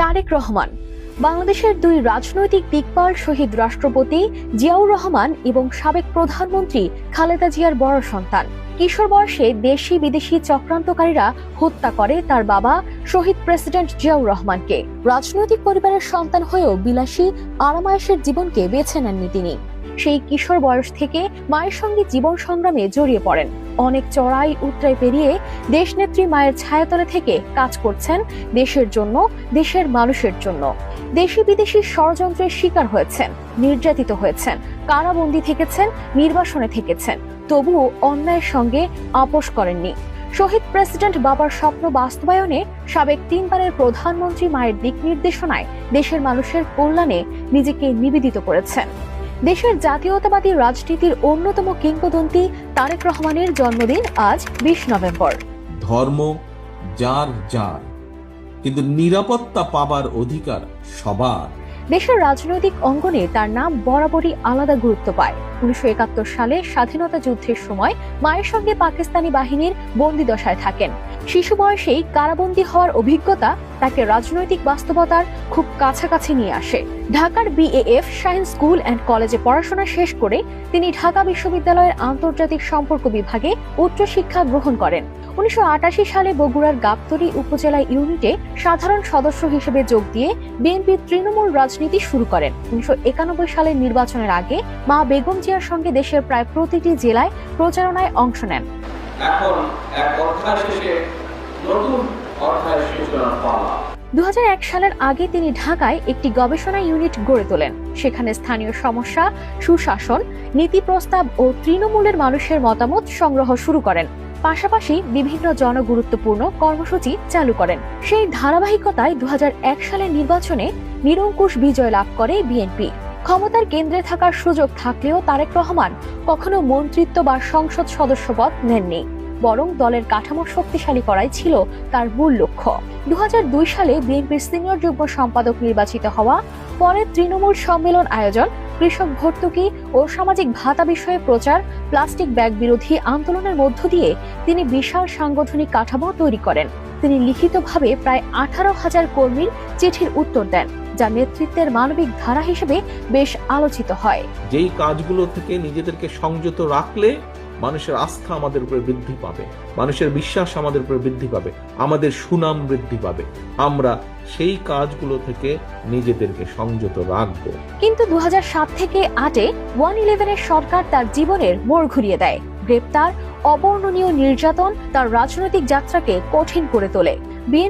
তারেক রহমান বাংলাদেশের দুই রাজনৈতিক দিকপাল শহীদ রাষ্ট্রপতি জিয়াউর রহমান এবং সাবেক প্রধানমন্ত্রী খালেদা জিয়ার বড় সন্তান। কিশোর বয়সে দেশি বিদেশি চক্রান্তকারীরা হত্যা করে তার বাবা শহীদ প্রেসিডেন্ট জিয়াউর রহমানকে। রাজনৈতিক পরিবারের সন্তান হয়েও বিলাসী আরামায়েশের জীবনকে বেছে নেননি তিনি। সেই কিশোর বয়স থেকে মায়ের সঙ্গে জীবন সংগ্রামে জড়িয়ে পড়েন। অনেক চড়াই উতরাই পেরিয়ে দেশনেত্রী মায়ের ছায়াতলে থেকে কাজ করছেন দেশের জন্য, দেশের মানুষের জন্য। দেশি বিদেশি ষড়যন্ত্রের শিকার হয়েছেন, নির্যাতিত হয়েছেন, কারাবন্দী থেকেছেন, নির্বাসনে থেকেছেন, তবুও অন্যায়ের সঙ্গে আপোষ করেননি। শহীদ প্রেসিডেন্ট বাবার স্বপ্ন বাস্তবায়নে সাবেক 3 বারের প্রধানমন্ত্রী মায়ের দিক নির্দেশনায় দেশের মানুষের কল্যাণে নিজেকে নিবেদিত করেছেন। দেশের জাতীয়তাবাদী রাজনীতির অন্যতম কিংবদন্তি তারেক রহমানের জন্মদিন আজ 20 নভেম্বর। ধর্ম যার যার, কিন্তু নিরাপত্তা পাবার অধিকার সবার। দেশের রাজনৈতিক অঙ্গনে তার নাম বরাবরই আলাদা গুরুত্ব পায়। 1971 সালে স্বাধীনতা যুদ্ধের সময় মায়ের সঙ্গে পাকিস্তানি বাহিনীর বন্দিদশায় থাকেন। শিশু বয়সেই কারাবন্দী হওয়ার অভিজ্ঞতা তাকে রাজনৈতিক বাস্তবতার খুব কাছাকাছি নিয়ে আসে। ঢাকার BAF শাহীন স্কুল অ্যান্ড কলেজে পড়াশোনা শেষ করে তিনি ঢাকা বিশ্ববিদ্যালয়ের আন্তর্জাতিক সম্পর্ক বিভাগে উচ্চশিক্ষা গ্রহণ করেন। 1988 সালে বগুড়ার গাবতলী উপজেলা ইউনিটে সাধারণ সদস্য হিসেবে যোগ দিয়ে বিএনপির তৃণমূল রাজনীতি শুরু করেন। 1991 সালের নির্বাচনের আগে মা বেগম জিয়ার সঙ্গে দেশের প্রায় প্রতিটি জেলায় প্রচারণায় অংশ নেন। এখন এক অধ্যায় শেষে নতুন অধ্যায়ের সূচনা পাওয়া। 2001 সালের আগে তিনি ঢাকায় একটি গবেষণা ইউনিট গড়ে তোলেন। সেখানে স্থানীয় সমস্যা, সুশাসন, নীতি প্রস্তাব ও তৃণমূলের মানুষের মতামত সংগ্রহ শুরু করেন। পাশাপাশি বিভিন্ন জনগুরুত্বপূর্ণ কর্মসূচি চালু করেন। সেই ধারাবাহিকতায় 2001 সালের নির্বাচনে নিরঙ্কুশ বিজয় লাভ করে বিএনপি। ক্ষমতার কেন্দ্রে থাকার সুযোগ থাকলেও তারেক রহমান কখনো মন্ত্রিত্ব বা সংসদ সদস্য পদ নেননি, বরং দলের কাঠামো শক্তিশালী করাই ছিল তার মূল লক্ষ্য। 2002 সালে বিএনপির সিনিয়র যুগ্ম সম্পাদক নির্বাচিত হওয়া, পরে তৃণমূল সম্মেলন আয়োজন, কৃষক ভর্তুকি ও সামাজিক ভাতা বিষয়ে প্রচার, প্লাস্টিক ব্যাগ বিরোধী আন্দোলনের মধ্য দিয়ে তিনি বিশাল সাংগঠনিক কাঠামো তৈরি করেন। তিনি লিখিতভাবে প্রায় 18,000 কর্মীর চিঠির উত্তর দেন, যা নেতৃত্বের মানবিক ধারা হিসেবে বেশ আলোচিত হয়। যেই কাজগুলো থেকে নিজেদেরকে সংযত রাখলে মানুষের আস্থা আমাদের উপরে বৃদ্ধি পাবে, মানুষের বিশ্বাস আমাদের উপরে বৃদ্ধি পাবে, আমাদের সুনাম বৃদ্ধি পাবে, আমরা সেই কাজগুলো থেকে নিজেদেরকে সংযত রাখব। কিন্তু 2007 থেকে 8-এ 111-এর সরকার তার জীবনের মোড় ঘুরিয়ে দেয়। গ্রেপ্তার, অবর্ণনীয় নির্যাতন তার রাজনৈতিক যাত্রাকে কঠিন করে তোলে।